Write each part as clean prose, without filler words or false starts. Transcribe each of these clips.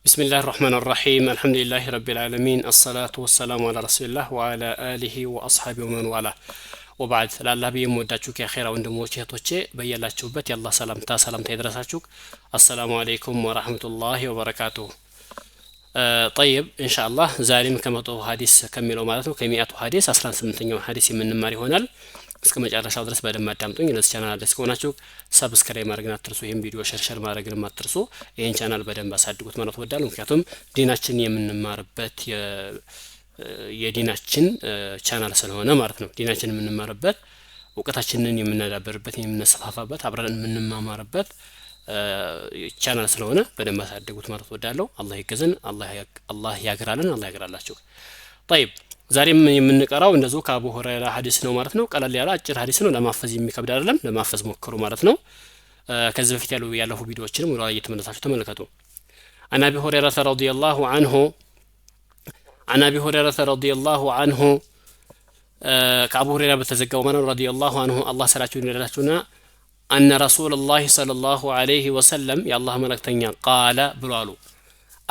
بسم الله الرحمن الرحيم الحمد لله رب العالمين الصلاة والسلام على رسول الله وعلى آله وأصحابه ومن والاه وبعد لا بي موداتك يا خير وندموچ እህቶቼ በየላችሁበት የአላህ ሰላምታ ይድረሳችሁ السلام عليكم ورحمة الله وبركاته طيب ان شاء الله ዛሬም ከመቶ ሐዲስ ከሚለው ማለት ነው ከ100 ሐዲስ 18ኛው ሐዲስ የምንማር ይሆናል እስከ መጨረሻው ድረስ በደንብ አዳምጡኝ ለዚህ ቻናል አዲስ ከሆናችሁ ሰብስክራይብ ማድረግና አትርሱ ይሄን ቪዲዮ ሼር ማድረግና አትርሱ ይሄን ቻናል በደንብ አሳድጉት ማለት ወዳለሁ ምክንያቱም ዲናችን የምንማርበት የዲናችን ቻናል ስለሆነ ማለት ነው ዲናችን የምንማርበት እውቀታችንን የምናዳብርበት የምንሰፋፋበት አብረን የምንማማርበት ቻናል ስለሆነ በደንብ አሳድጉት ማለት ወዳለሁ አላህ ይገዘን አላህ ያግራልን አላህ ያግራላችሁ طيب ዛሬም የምንቀራው እንደዚሁ ከአቡ ሁረይራ ሐዲስ ነው ማለት ነው ቀለል ያለ አጭር ሐዲስ ነው ለማፈዝ የሚከብድ አይደለም ለማፈዝ ሞክሩ ማለት ነው ከዚህ በፊት ያለፉ ቪዲዮዎችንም ወራ እየተመለሳችሁ ተመልከቱ عن ابي هريره رضي الله عنه ከአቡ ሁረይራ በተዘገበው ማለት رضي الله عنه አላህ ሰላችሁ ይላችሁና ان رسول الله صلى الله عليه وسلم يا الله ملكتኛ قال ብሏሉ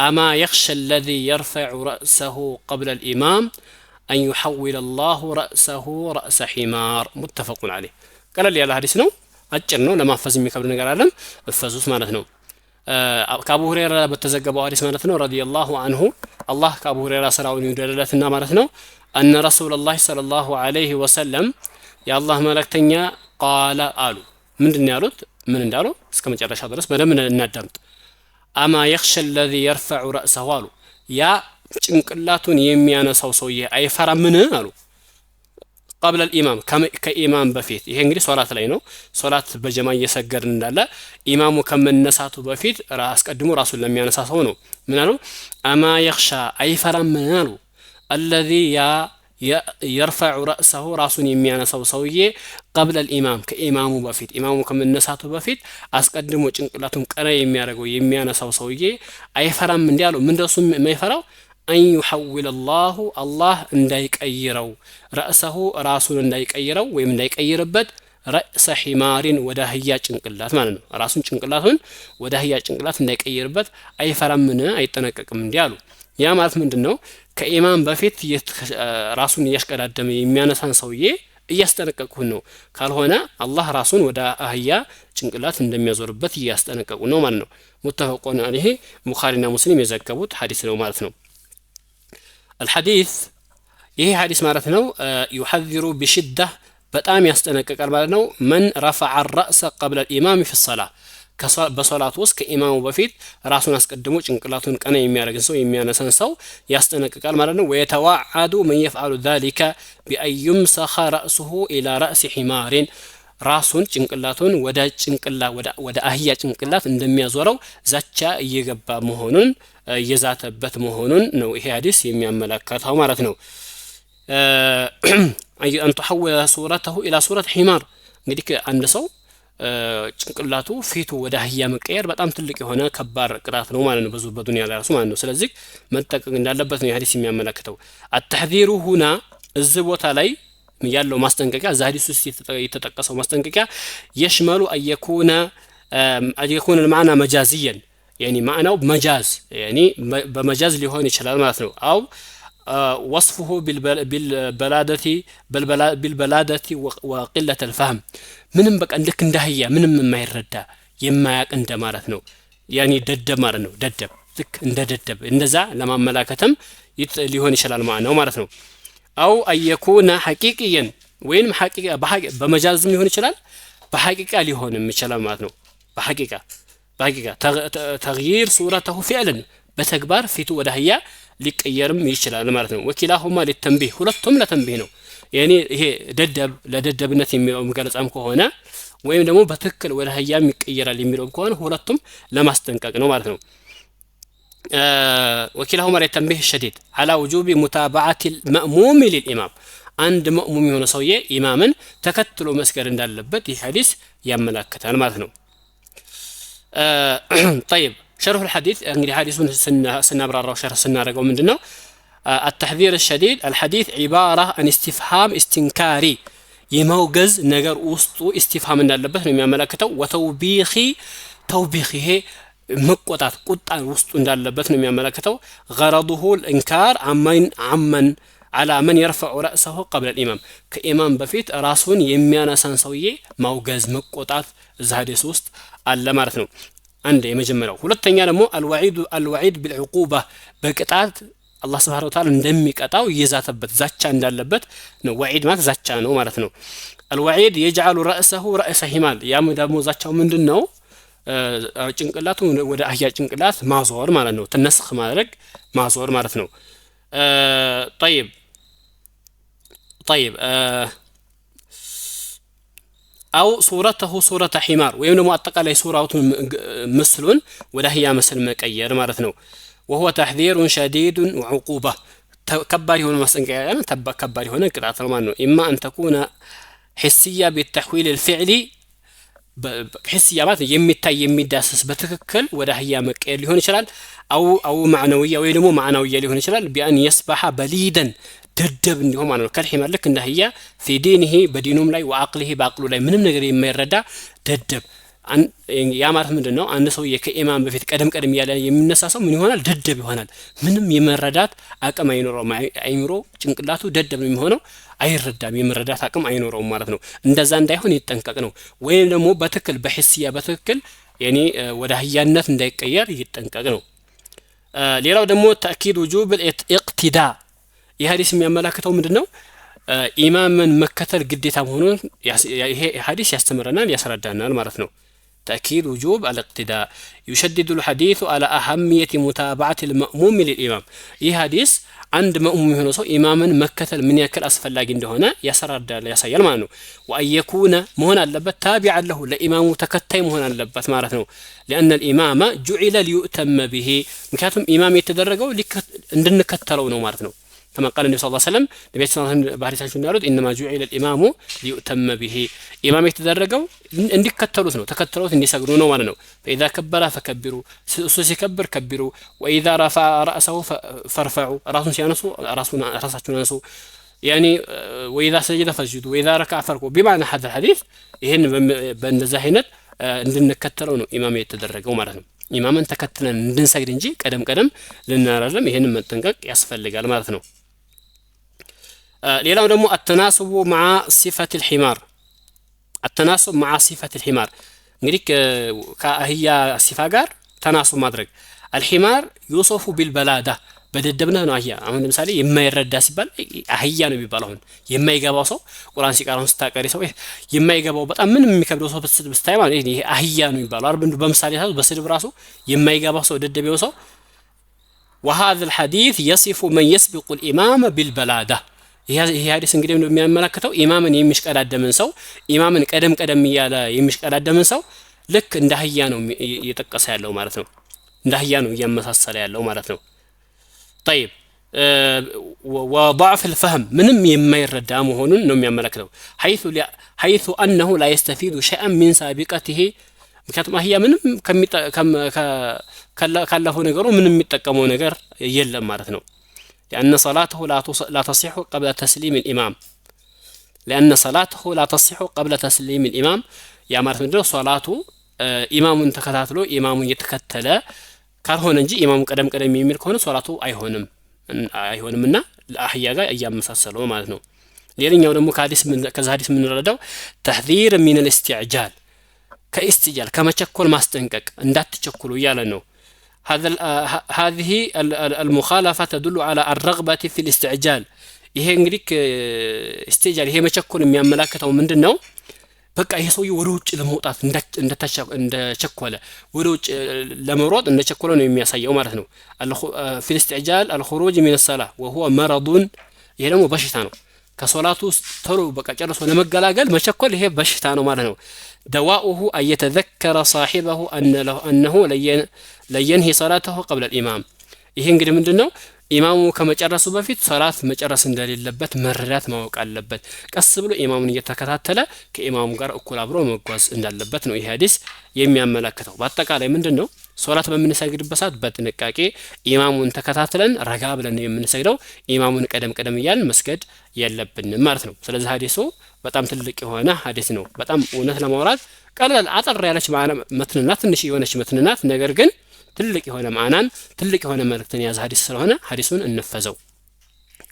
اما يخشى الذي يرفع رأسه قبل الامام أن يحول الله رأسه رأس حمار متفق عليه قال لي هذا حديث ነው አጭር ነው ለማፈዝ የሚከብድ ነገር አይደለም እፈዙት ማለት ነው ከአቡ ሁረይራ በተዘገበው ሐዲስ ማለት ነው رضي الله عنه አላህ ከአቡ ሁረይራ ሰራውን ይደረለትና ማለት ነው أن رسول الله صلى الله عليه وسلم يا الله መለክተኛ قال አሉ ምንድነው ያሉት ምን እንዳሉ እስከ መጨረሻ ድረስ በደንብ እናዳምጥ أما يخشى الذي يرفع رأسه አሉ ያ ጭንቅላቱን የሚያነሳው ሰውዬ አይፈራምን አሉ قبل الامام ከኢማም በፊት ይሄ እንግዲህ ሶላት ላይ ነው ሶላት በጀማ እየሰገድን እንዳለ ኢማሙ ከመነሳቱ በፊት አስቀድሞ ራሱን ለሚያነሳ ሰው ነው ምን አሉ اما يخشى አይፈራምን አሉ الذي يرفع رأسه ራሱን የሚያነሳው ሰውዬ قبل الامام ከኢማሙ በፊት ኢማሙ ከመነሳቱ በፊት አስቀድሞ ጭንቅላቱን ቀና የሚያደርገው የሚያነሳው ሰውዬ አይፈራም እንዲያሉ ምንድነው የማይፈራው أن يحول الله እንዳይቀይረው رأسه ራሱን እንዳይቀይረው ወይም እንዳይቀይርበት رأس حمار ወዳህያ ጭንቅላት ማለት ነው ራሱን ጭንቅላቱን ወዳህያ ጭንቅላት እንዳይቀይርበት አይፈራምን አይጠነቀቅም እንዲያሉ ያ ማለት ምንድነው ከኢማም በፊት ራሱን እያሽቀዳደመ የሚያነሳን ሰውዬ እያስጠነቀቁ ነው ካልሆነ አላህ ራሱን ወደ አህያ ጭንቅላት እንደሚያዞርበት እያስጠነቀቁ ነው ማለት ነው ሙተፈቆን አለህ ቡኻሪና ሙስሊም የዘገቡት ሐዲስ ነው ማለት ነው الحديث ይሄ ሐዲስ ማለት ነው يحذر بشدة በጣም ያስጠነቀቃል ማለት ነው من رفع الرأس قبل الإمام في الصلاة በሶላት ውስጥ ከኢማሙ በፊት ራሱን አስቀድሞ ጭንቅላቱን ቀና የሚያደርግ ሰው የሚያነሳን ሰው ያስጠነቅቃል ማለት ነው ويتوعد من يفعل ذلك بأن يمسخ رأسه إلى رأس حمار ራሱን ጭንቅላቱን ወደ አህያ ጭንቅላት እንደሚያዞረው ዛቻ እየገባ መሆኑን እየዛተበት መሆኑን ነው ይሄ ሐዲስ የሚያመለክተው ማለት ነው أن تحول صورته إلى صورة حمار እንግዲህ አንድ ሰው ጭንቅላቱ ፊቱ ወደ አህያ መቀየር በጣም ትልቅ የሆነ ከባድ ቅጣት ነው ማለት ነው በዱንያ ላይ ራሱ ማለት ነው ስለዚህ መጠቀቅ እንዳለበት ነው ሐዲስ የሚያመለክተው التحذير هنا እዚህ ቦታ ላይ ያለው ማስጠንቀቂያ ዛዲስ ውስጥ የተጠቀሰው ማስጠንቀቂያ يشمل أن يكون المعنى مجازيا يعني معناه مجاز يعني بمجاز ሊሆን ይችላል ማለት ነው أو وصفه بالبلادة وقلة الفهم ምንም በቃ ልክ እንዳህያ ምንም የማይረዳ የማያቅ እንደ ማለት ነው ያኒ ደደብ ማለት ነው ደደብ ልክ እንደ ደደብ እንደዛ ለማመላከተም ሊሆን ይችላል ማለት ነው أو أن يكون حقيقيا وين حقيقة بمجاز ሊሆን ይችላል بحقيقة ሊሆንም ይችላል ማለት ነው بحقيقة تغيير صورته فعلا በተግባር ፊቱ ወደ አህያ ሊቀየርም ይችላል ማለት ነው وكلاهما للتنبيه ሁለቱም ለተንቢህ ነው ያኒ ይሄ ደደብ ለደደብነት የሚለው ገለጻም ከሆነ ወይም ደግሞ በትክክል ወደ አህያም ይቀየራል የሚለው ከሆነ ሁለቱም ለማስጠንቀቅ ነው ማለት ነው وكلاهما للتنبيه الشديد على وجوب متابعة المأموم للإمام عند مأموم የሆነ ሰውዬ ኢማምን ተከትሎ መስገድ እንዳለበት ይህ ሐዲስ ያመለክታል ማለት ነው طيب شرح الحديث እንግዲህ ሐዲሱን ስናብራራው ሸርህ ስናደርገው ምንድነው التحذير الشديد الحديث عبارة عن استفهام استنكاري የመውገዝ ነገር ውስጡ استفهام እንዳለበት ነው የሚያመለክተው وتوبيخ ይሄ መቆጣት ቁጣን ውስጡ እንዳለበት ነው የሚያመለክተው غرضه الانكار عمن على من يرفع رأسه قبل الامام ከኢማም በፊት ራሱን የሚያነሳን ሰውዬ ማውገዝ መቆጣት እዛ ሐዲስ ውስጥ አለ ማለት ነው አንድ የመጀመሪያው ሁለተኛ ደግሞ الوعيد بالعقوبة በቅጣት አላህ Subhanahu Wa Ta'ala እንደሚቀጣው ይዛተበት ዛቻ እንዳለበት ነው ወዒድ ማለት ዛቻ ነው ማለት ነው الوعيد يجعل رأسه رأس حمال ያም ደግሞ ዛቻው ምንድነው ጭንቅላቱ ወደ አህያ ጭንቅላት ማዞር ማለት ነው ተነስخ ማድረግ ማዞር ማለት ነው طيب او صورته صورة حمار ወይም ደግሞ አጠቃላይ ሱራቱን ምስሉን ወደ አህያ መስል መቀየር ማለት ነው وهو تحذير شديد وعقوبة كبار هنا مسنقيا انا كبار هنا قطعه ማለት ነው اما ان تكون حسيه بالتحويل الفعلي حسيه ማለት የሚታይ የሚዳሰስ በትክክል ወደ አህያ መቀየር ሊሆን ይችላል او معنويه ወይ ደግሞ معنويه ሊሆን ይችላል بان يصبح بليدا ደደብ እንዲሆን ማለት ነው ከልሂማ ልክ እንደ አህያ في دينه በዲኑም ላይ وعقله بعقሉ ላይ ምንም ነገር የማይረዳ ደደብ ያ ማለት ምንድነው አንድ ሰው የከኢማም በፊት ቀደም ያለ የሚነሳ ሰው ምን ይሆናል ደደብ ይሆናል ምንም የመረዳት አቅም አይኖረውም አይምሮ ጭንቅላቱ ደደብ ነው የሚሆነው አይረዳም የመረዳት አቅም አይኖረውም ማለት ነው እንደዛ እንዳይሆን ይጠንቀቅ ነው ወይም ደግሞ በትክክል በህሲያ በትክክል ያኒ ወደ አህያነት እንዳይቀየር ይጠንቀቅ ነው ሌላው ደግሞ ተአኪድ وجوب الاقتداء ይህ ሐዲስ የሚያመለክተው ምንድነው ኢማምን መከተል ግዴታ መሆኑን ይሄ ሐዲስ ያስተምረናል ያስረዳናል ማለት ነው تأكيد وجوب الاقتداء يشدد الحديث على أهمية متابعة المأموم للإمام ይህ ሐዲስ አንድ መእሙም የሆነ ሰው ኢማምን መከተል ምን ያክል አስፈላጊ እንደሆነ ያስረዳል ያሳያል ማለት ነው وأن يكون መሆን አለበት تابعا له ለኢማሙ ተከታይ መሆን አለበት ማለት ነው لأن الإمام جعل ليؤتم به ምክንያቱም ኢማም የተደረገው እንድንከተለው ነው ማለት ነው كما قال النبي صلى الله عليه وسلم النبي صلى الله عليه وسلم بحديثاችን እንዳሉት انما جعل الامام ليؤتم به ኢማም የተደረገው እንዲከተሉት ነው ተከተሉት እንዲሰግዱ ነው ማለት ነው فاذا كبر فكبروا እሱ ሲከብር ከብሩ واذا رفع راسه فارفعوا ራሱን ሲያነሱ ራሳቸውን አንሱ يعني واذا سجد فسجدوا واذا ركع فركعوا بمعنى هذا الحديث ይሄን በእንደዛ አይነት እንድንከተለው ነው ኢማም የተደረገው ማለት ነው ኢማምን ተከትለን እንድንሰግድ እንጂ ቀደም ልናረለም ይሄንን መጠንቀቅ ያስፈልጋል ማለት ነው ሌላው ደግሞ التناسب مع صفة الحمار التناسب مع صفة الحمار እንግዲህ ከአህያ ሲፋ ጋር ተናሱብ ማድረግ الحمار يوصف بالبلادة በደደብነህ ነው አህያ አሁን ለምሳሌ የማይረዳ ሲባል አህያ ነው የሚባለው አሁን የማይገባው ሰው ቁርአን ሲቀራውን ስታቀሪ ሰው የማይገባው በጣም ምንም የሚከብደው ሰው በስታይ ማለት ይሄ አህያ ነው የሚባለው አርብ በምሳሌ ታው በስድብ ራሱ የማይገባው ሰው ደደቤው ሰው وهذا الحديث يصف من يسبق الامام بالبلاده ይሄ ሐዲስ እንግዲህ የሚያመለክተው ኢማምን የሚሽቀዳደምን ሰው ኢማምን ቀደም ያለ የሚሽቀዳደምን ሰው ልክ እንደ አህያ ነው እየጠቀሰ ያለው ማለት ነው እንደ አህያ ነው እያመሳሰለ ያለው ማለት ነው طيب وضعف الفهم ምንም የማይረዳ መሆኑን ነው የሚያመለክተው حيث انه لا يستفيد شيئا من سابقته ምክንያቱም አህያ ምንም ካለፈው ነገሩ ምንም የሚጠቀመው ነገር የለም ማለት ነው لأن صلاته لا تصح قبل تسليم الإمام لأن صلاته لا تصح قبل تسليم الإمام يا ማለት ምንድነው ሶላቱ ኢማሙን ተከታትሎ ኢማሙን የተከተለ ካልሆነ እንጂ ኢማሙ ቀደም የሚል ከሆነ ሶላቱ አይሆንምና ለአህያ ጋር እያመሳሰለው ማለት ነው ሌላኛው ደግሞ ከዛ ሐዲስ የምንረዳው تحذير من الاستعجال كاستعجال ከመቸኮል ማስጠንቀቅ እንዳትቸኩሉ እያለ ነው هذه المخالفة تدل على الرغبة في الاستعجال ይሄ እንግዲህ استعجال ይሄ መቸኮል የሚያመለክተው ምንድነው በቃ ይሄ ሰው ወደ ውጭ ለመውጣት እንደቸኮለ ወደ ውጭ ለመሮጥ እንደቸኮለ ነው የሚያሳየው ማለት ነው في الاستعجال الخروج من الصلاة وهو مرض ይሄ ደግሞ በሽታ ነው ከሶላቱ ተሩ በቃ ጨርሶ ለመገላገል መቸኮል ይሄ በሽታ ነው ማለት ነው دواؤه أن يتذكر صاحبه أنه لينهي صلاته قبل الإمام ይሄ እንግዲህ ምንድነው ኢማሙ ከመጨረሱ በፊት ሶላት መጨረስ እንደሌለበት መረዳት ማወቅ አለበት ቀስ ብሎ ኢማሙን እየተከታተለ ከኢማሙ ጋር እኩል አብሮ መጓዝ እንዳለበት ነው ይሄ ሐዲስ የሚያመለክተው በአጠቃላይ ምንድነው ሶላት በምንሰግድበት ሰዓት በጥንቃቄ ኢማሙን ተከታትለን ረጋ ብለን የምንሰግደው ኢማሙን ቀደም እያልን መስገድ የለብንም ማለት ነው። ስለዚህ ሐዲሱ በጣም ትልቅ የሆነ ሐዲስ ነው። በጣም እውነት ለማውራት ቀላል አጠር ያለች መትንናት ትንሽ የሆነች መትንናት ነገር ግን ትልቅ የሆነ ማዕናን ትልቅ የሆነ መልእክትን የያዘ ሐዲስ ስለሆነ ሐዲሱን እንፈዘው።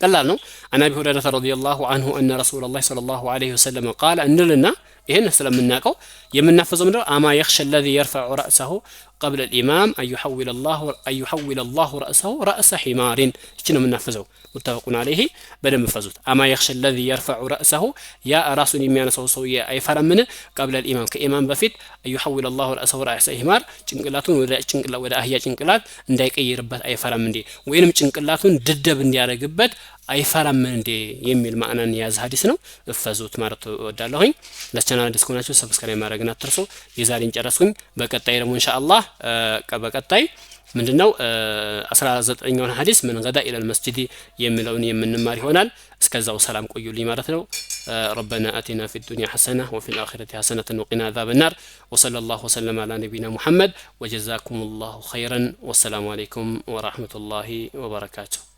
ቀላል ነው። አን አቢ ሁረይረተ ረዲየላሁ ዐንሁ አነ ረሱለላህ ሰለላሁ ዐለይሂ ወሰለም ቃለ እንልና ይህን ስለምናውቀው የምናፈዘው ምንድነው? አማ የኽሸ አለዚ የርፈዑ ረእሰሁ ቀብለ ልኢማም አን ዩሐዊለ አላሁ ረእሰሁ ረእሰ ሒማሪን። ይቺ ነው የምናፈዘው። ሙተፈቁን አለይሂ በደንብ ፈዙት። አማ የኽሸ አለዚ የርፈዑ ረእሰሁ ያ ራሱን የሚያነሳው ሰውዬ አይፈራምን? ቀብለ ልኢማም ከኢማም በፊት አን ዩሐዊለ አላሁ ረእሰሁ ረእሰ ሒማር ጭንቅላቱን ወደ አህያ ጭንቅላት እንዳይቀይርበት አይፈራም እንዴ? ወይንም ጭንቅላቱን ድደብ እንዲያደርግበት አይፈራም እንዴ? የሚል ማዕናን የያዘ ሐዲስ ነው። እፈዙት ማለት እወዳለሁኝ። ለቻናል አዲስ ከሆናችሁ ሰብስክራይብ ማድረግን አትርሱ። የዛሬን ጨረስኩኝ። በቀጣይ ደግሞ ኢንሻአላህ በቀጣይ ምንድነው 19ኛውን ሐዲስ ምን ገዳ ኢለል መስጂድ የሚለውን የምንማር ይሆናል። እስከዛው ሰላም ቆዩልኝ ማለት ነው። ربنا آتنا في الدنيا حسنة وفي الآخرة حسنة وقنا عذاب النار وصلى الله وسلم على نبينا محمد وجزاكم الله خيرا والسلام عليكم ورحمة الله وبركاته.